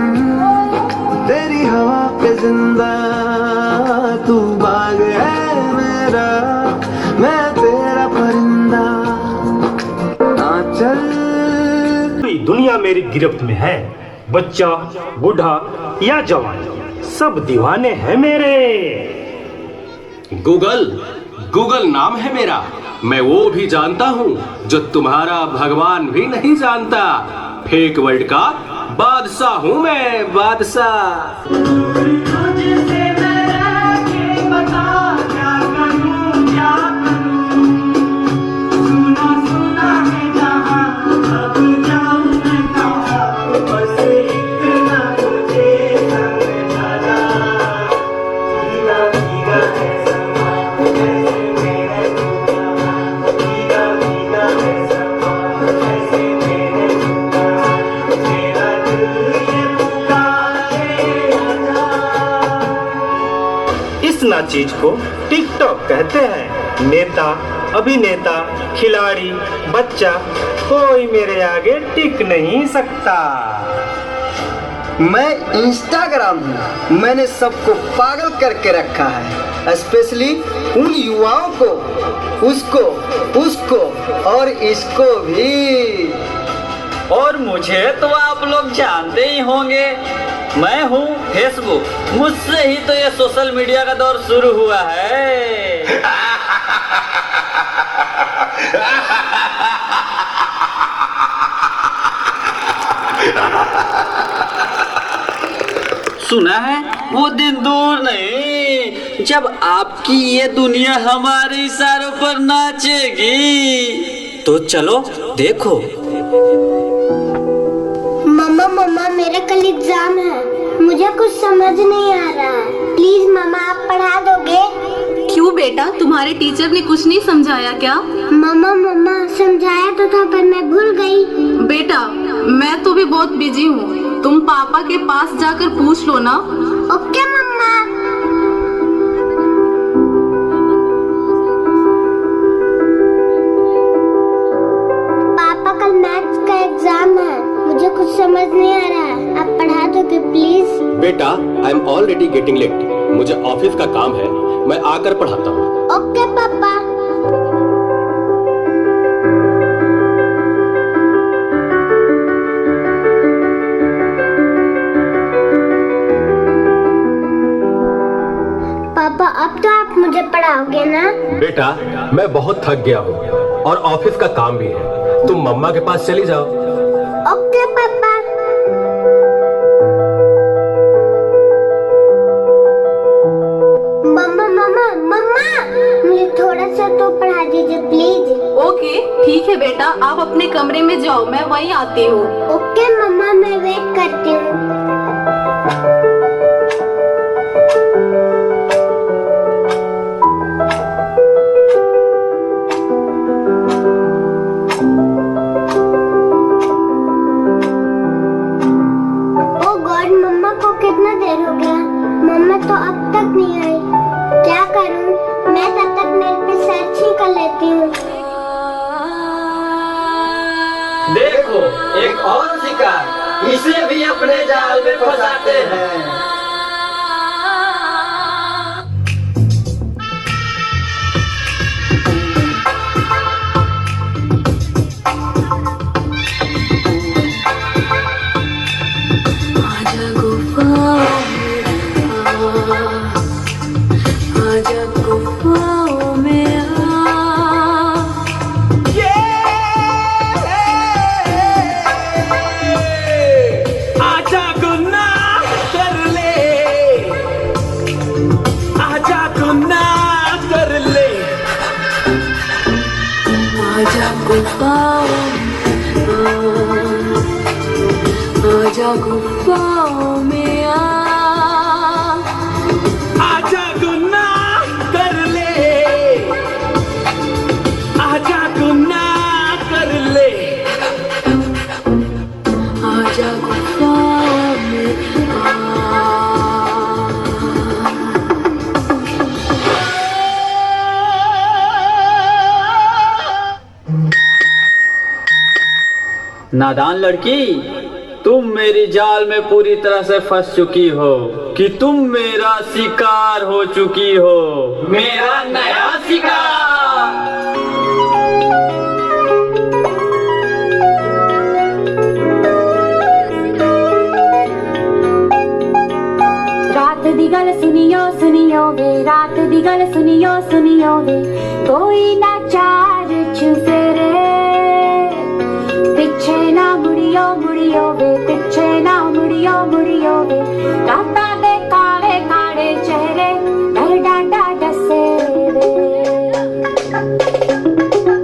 तेरी हवा पे जिंदा, तू बाग है मेरा, मैं तेरा परिंदा। चल दुनिया मेरी गिरफ्त में है, बच्चा बूढ़ा या जवान सब दीवाने हैं मेरे। गूगल नाम है मेरा, मैं वो भी जानता हूँ जो तुम्हारा भगवान भी नहीं जानता। फेक वर्ल्ड का बादशाह हूँ मैं, बादशाह। ना चीज को टिकटॉक कहते हैं। नेता, अभिनेता, खिलाड़ी, बच्चा, कोई मेरे आगे टिक नहीं सकता। मैं इंस्टाग्राम हूँ, मैंने सबको पागल करके रखा है, स्पेशली उन युवाओं को, उसको और इसको भी। और मुझे तो आप लोग जानते ही होंगे, मैं हूँ फेसबुक, मुझसे ही तो ये सोशल मीडिया का दौर शुरू हुआ है। सुना है वो दिन दूर नहीं जब आपकी ये दुनिया हमारे इशारों पर नाचेगी। तो चलो देखो। मम्मा मेरा कल एग्जाम है, मुझे कुछ समझ नहीं आ रहा है, प्लीज मम्मा आप पढ़ा दोगे? क्यों बेटा, तुम्हारे टीचर ने कुछ नहीं समझाया क्या? मम्मा समझाया तो था पर मैं भूल गई। बेटा मैं तो भी बहुत बिजी हूँ, तुम पापा के पास जाकर पूछ लो ना। ओके मम्मा। पापा कल मैथ्स का एग्जाम है, मुझे कुछ समझ नहीं आ रहा है, आप पढ़ा दोगे प्लीज? बेटा I am already getting late, मुझे ऑफिस का काम है, मैं आकर पढ़ाता हूँ। ओके पापा। पापा अब तो आप मुझे पढ़ाओगे ना? बेटा मैं बहुत थक गया हूँ और ऑफिस का काम भी है, तुम मम्मा के पास चली जाओ। ओके पापा। मम्मा मुझे थोड़ा सा तो पढ़ा दीजिए प्लीज। ओके ठीक है बेटा, आप अपने कमरे में जाओ, मैं वहीं आती हूँ। ओके मम्मा मैं वेट करती हूँ। कितना देर हो गया, मम्मा तो अब तक नहीं आई, क्या करूं? मैं तब तक मेरे पे सर्च ही कर लेती हूँ। देखो एक और शिकार, इसे भी अपने जाल में फंसाते हैं। आजा गुफ्ताओं में आजा गुनाह कर ले, आजा गुनाह कर ले, आजा गुफ्ताओं में नादान लड़की, तुम मेरी जाल में पूरी तरह से फंस चुकी हो कि तुम मेरा शिकार हो चुकी हो, मेरा नया शिकार। रात दी गल सुनियो सुनियो वे, रात दी गल सुनियो सुनियो वे, कोई ना चार चुफेरे, पिछे ना मुड़ियो मुड़ियो वे, पिछे ना मुड़ियो मुड़ियो वे, राता दे काले काले चेहरे डर डांडा डसे वे,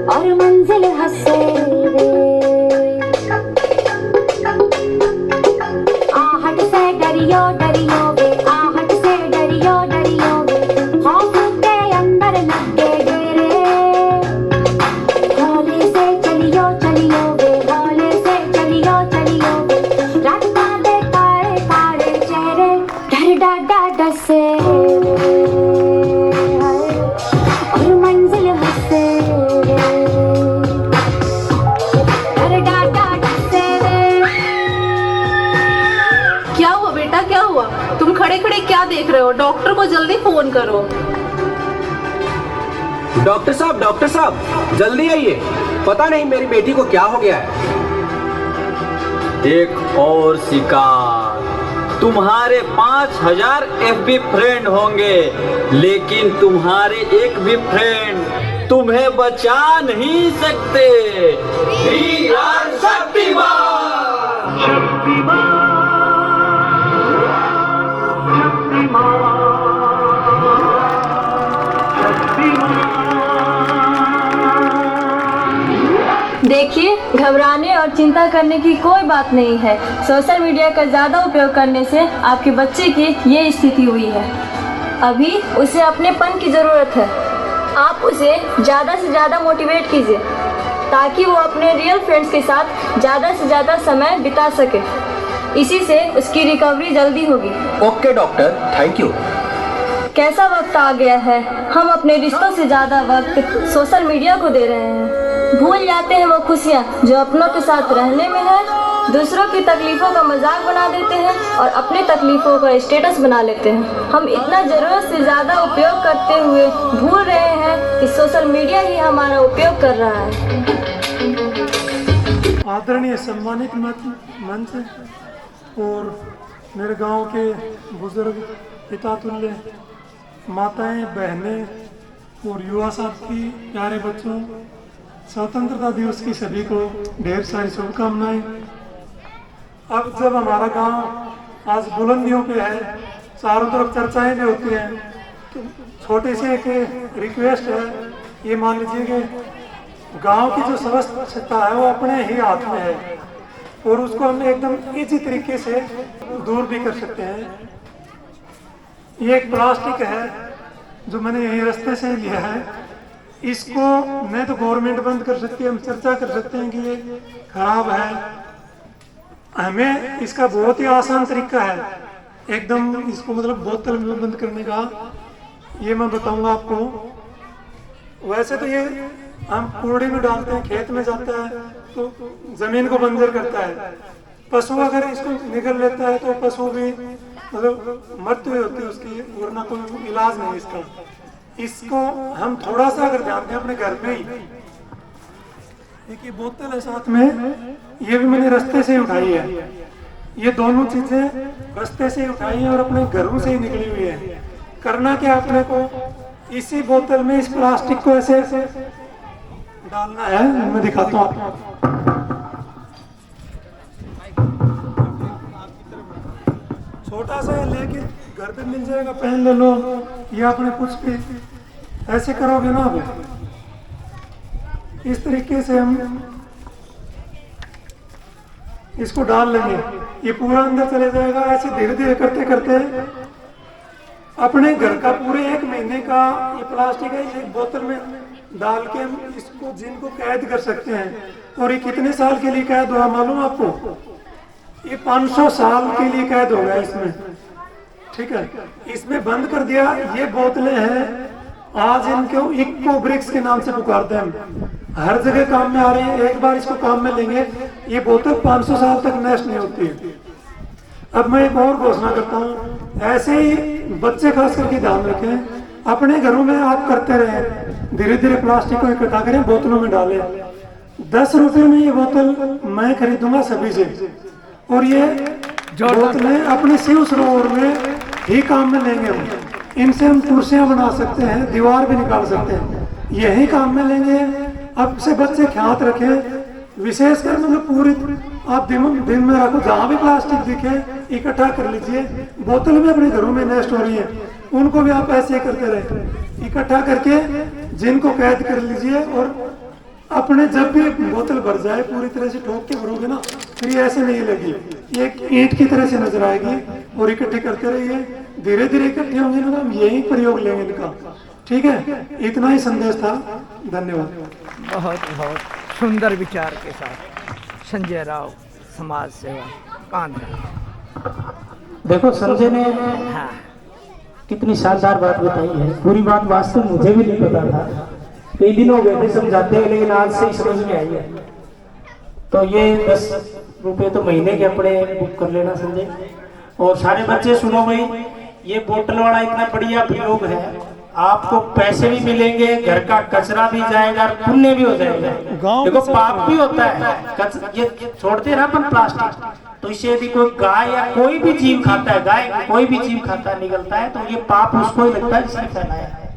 और मंजिल हंसे वे, आहट से डरियो डरियो वे, आहट से डरियो डरियो वे, खौफ के अंदर लगे डेरे, हौले से चलियो चलियो वे, हौले से चलियो चलियो वे, राता दे काले काले चेहरे डर डाडा डसे वे, और मंजिल हंसे वे, डर डाडा डसे वे। क्या हुआ बेटा, क्या हुआ? तुम खड़े खड़े क्या देख रहे हो? डॉक्टर को जल्दी फोन करो। डॉक्टर साहब जल्दी आइए, पता नहीं मेरी बेटी को क्या हो गया है। एक और शिकार। तुम्हारे 5000 FB फ्रेंड होंगे, लेकिन तुम्हारे एक भी फ्रेंड तुम्हें बचा नहीं सकते। वीर शक्तिमान। देखिए, घबराने और चिंता करने की कोई बात नहीं है। सोशल मीडिया का ज़्यादा उपयोग करने से आपके बच्चे की ये स्थिति हुई है। अभी उसे अपनेपन की ज़रूरत है। आप उसे ज़्यादा से ज़्यादा मोटिवेट कीजिए ताकि वो अपने रियल फ्रेंड्स के साथ ज़्यादा से ज़्यादा समय बिता सके। इसी से उसकी रिकवरी जल्दी होगी। Okay doctor, thank you. कैसा वक्त आ गया है, हम अपने रिश्तों से ज़्यादा वक्त सोशल मीडिया को दे रहे हैं। भूल जाते हैं वो खुशियाँ जो अपनों के साथ रहने में है, दूसरों की तकलीफ़ों का मजाक बना देते हैं और अपनी तकलीफ़ों का स्टेटस बना लेते हैं। हम इतना ज़रूरत से ज़्यादा उपयोग करते हुए भूल रहे हैं कि सोशल मीडिया ही हमारा उपयोग कर रहा है। आदरणीय सम्मानित मंच और मेरे गांव के बुजुर्ग, पिता तुल्य, माताएं, बहनें और युवा साथी, प्यारे बच्चों, स्वतंत्रता दिवस की सभी को ढेर सारी शुभकामनाएं। अब जब हमारा गांव आज बुलंदियों पे है, चारों तरफ चर्चाएं भी होती हैं, तो छोटी सी एक रिक्वेस्ट है, ये मान लीजिए कि गांव की जो स्वच्छता है वो अपने ही हाथ में है और उसको हम एकदम इजी तरीके से दूर भी कर सकते हैं। ये एक प्लास्टिक है जो मैंने यही रास्ते से लिया है। इसको नहीं तो गवर्नमेंट बंद कर सकती है, हम चर्चा कर सकते हैं कि ये खराब है। हमें इसका बहुत ही आसान तरीका है एकदम, इसको मतलब बोतल में बंद करने का, ये मैं बताऊंगा आपको। वैसे तो ये हम कूड़े में डालते हैं, खेत में जाता है तो जमीन को बंजर करता है। पशु अगर इसको निगल लेता है तो पशु भी मतलब मृत्यु होती है उसकी, वरना कोई इलाज नहीं इसका। इसको हम थोड़ा सा अगर ध्यान दें अपने घर में ही, देखिए बोतल है साथ में, ये भी मैंने रास्ते से ही उठाई है। ये दोनों चीजें रास्ते से ही उठाई हैं और अपने घरों से ही निकली हुई है। करना क्या अपने को, इसी बोतल में इस प्लास्टिक को ऐसे ऐसे डालना है। मैं दिखाता हूँ आपको। छोटा सा लेके घर पे मिल जाएगा, पहन ले लो, या अपने कुछ भी ऐसे करोगे ना आप, इस तरीके से हम इसको डाल लेंगे, ये पूरा अंदर चले जाएगा। ऐसे धीरे धीरे करते करते अपने घर का पूरे 1 महीने का ये प्लास्टिक है, एक बोतल में डाल के हम इसको जिनको कैद कर सकते हैं। और ये कितने साल के लिए कैद हुआ मालूम आपको? ये 500 साल के लिए कैद हो गया इसमें, ठीक है। इसमें बंद कर दिया। ये बोतलें हैं, आज इनको इको ब्रिक्स के नाम से पुकारते हैं हम। हर जगह काम में आ रहे हैं। एक बार इसको काम में लेंगे, ये बोतल 500 साल तक नष्ट नहीं होती है। अब मैं एक और घोषणा करता हूँ, ऐसे ही बच्चे खास करके ध्यान रखें, अपने घरों में आप करते रहे, धीरे धीरे प्लास्टिक को इकट्ठा करें, बोतलों में डालें। 10 रुपए में ये बोतल मैं खरीदूंगा सभी से, और ये बोतलें अपने शिव सरोवर में ही काम में लेंगे हम। इनसे हम कुर्सियां बना सकते हैं, दीवार भी निकाल सकते हैं, यही काम में लेंगे। अब से बच्चे ख्याल रखें, विशेषकर मतलब पूरी आप दिन में रखो, जहाँ भी प्लास्टिक दिखे इकट्ठा कर लीजिए। बोतल भी अपने घरों में नष्ट हो रही है, उनको भी आप ऐसे करते रहे, इकट्ठा करके जिनको कैद कर लीजिए। और अपने जब भी बोतल भर जाए पूरी तरह से ठोक के भरोगे ना, फिर ये ऐसे नहीं लगी, ये ईंट की तरह से नजर आएगी। और इकट्ठे करते रहिए, धीरे धीरे इकट्ठे होंगे ना, हम यही प्रयोग लेंगे इनका। ठीक है, इतना ही संदेश था। धन्यवाद। बहुत बहुत सुंदर विचार के साथ संजय राव, समाज सेवा कांधरा। देखो संजय ने कितनी शानदार बात बताई है। पूरी बात वास्तव में मुझे भी नहीं पता था, कई दिन हो गए थे समझाते हैं, लेकिन आज से ही समझ में आई है। तो ये 10 रुपये तो महीने के अपने बुक कर लेना संजय। और सारे बच्चे सुनो भाई, ये बोतल वाला इतना बढ़िया प्रयोग है, आपको पैसे भी मिलेंगे, घर का कचरा भी जाएगा, पुण्य भी हो जाएगा। देखो पाप भी होता है, ये छोड़ते हैं ना अपन प्लास्टिक, तो इससे यदि कोई गाय या कोई भी जीव खाता है, गाय कोई भी जीव खाता है निकलता है, तो ये पाप उसको ही लगता है जिसने फैलाया है।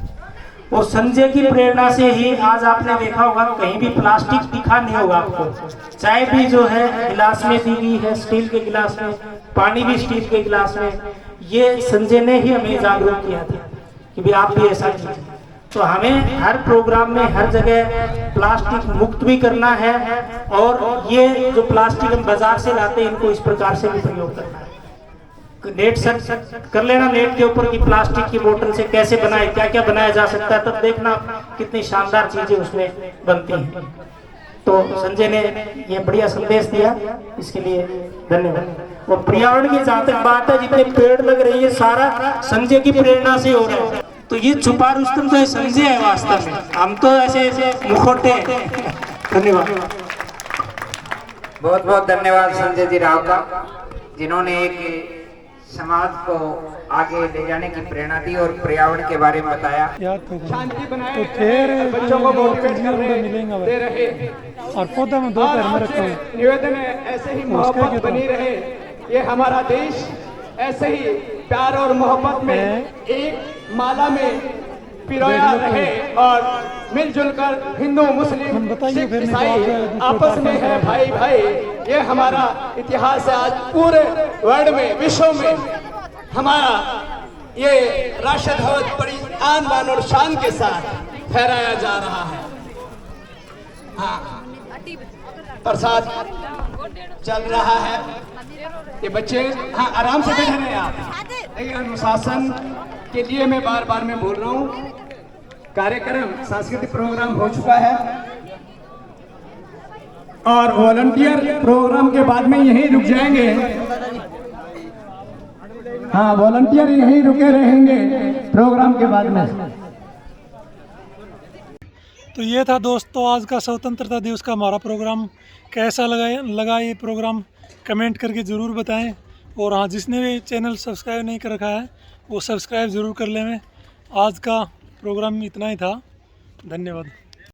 और संजय की प्रेरणा से ही आज आपने देखा होगा कहीं भी प्लास्टिक दिखा नहीं होगा आपको। चाय भी जो है गिलास में दी गई है, स्टील के गिलास में, पानी भी स्टील के गिलास में। ये संजय ने ही हमें जागरूक किया था कि भी आप भी ऐसा कीजिए। तो हमें हर प्रोग्राम में हर जगह प्लास्टिक मुक्त भी करना है, और ये जो प्लास्टिक हम बाजार से लाते हैं इनको इस प्रकार से भी प्रयोग करना है। नेट सर्च कर लेना नेट के ऊपर कि प्लास्टिक की बोतल से कैसे बनाए, क्या क्या बनाया जा सकता है, तब देखना कितनी शानदार चीजें उसमें बनती हैं। तो संजय ने ये बढ़िया संदेश दिया, इसके लिए धन्यवाद। और पर्यावरण की जहाँ तक बात है, जितने पेड़ लग रही है सारा संजय की प्रेरणा से हो रहा है। तो ये छुपा रुस्तम तो संजय है वास्तव में, हम तो ऐसे मुखौटे हैं। धन्यवाद। बहुत बहुत धन्यवाद संजय जी राव का, जिन्होंने एक समाज को आगे ले जाने की प्रेरणा दी और पर्यावरण के बारे में बताया। शांति बनाए, तो बच्चों को मोटिवेट दे रहे, और पौधा में 2 पैर में रखे। निवेदन है ऐसे ही मोहब्बत बनी रहे, ये हमारा देश ऐसे ही प्यार और मोहब्बत में एक माला में पिरोया रहे, और मिलजुल कर हिंदू मुस्लिम सिख ईसाई आपस में है भाई भाई। ये हमारा इतिहास है, आज पूरे वर्ल्ड में, विश्व में हमारा ये राष्ट्र ध्वज बड़ी आन बान और शान के साथ फहराया जा रहा है। हाँ, प्रसाद चल रहा है, ये बच्चे हाँ आराम से बैठे हैं आप, लेकिन अनुशासन के लिए मैं बार बार मैं बोल रहा हूँ। कार्यक्रम सांस्कृतिक प्रोग्राम हो चुका है, और वॉलंटियर प्रोग्राम के बाद में यहीं रुक जाएंगे। हाँ, वॉलंटियर यहीं रुके रहेंगे प्रोग्राम के बाद में। तो ये था दोस्तों आज का स्वतंत्रता दिवस का हमारा प्रोग्राम। कैसा लगा ये प्रोग्राम कमेंट करके ज़रूर बताएं। और हाँ, जिसने भी चैनल सब्सक्राइब नहीं कर रखा है वो सब्सक्राइब ज़रूर कर लें। आज का प्रोग्राम इतना ही था। धन्यवाद।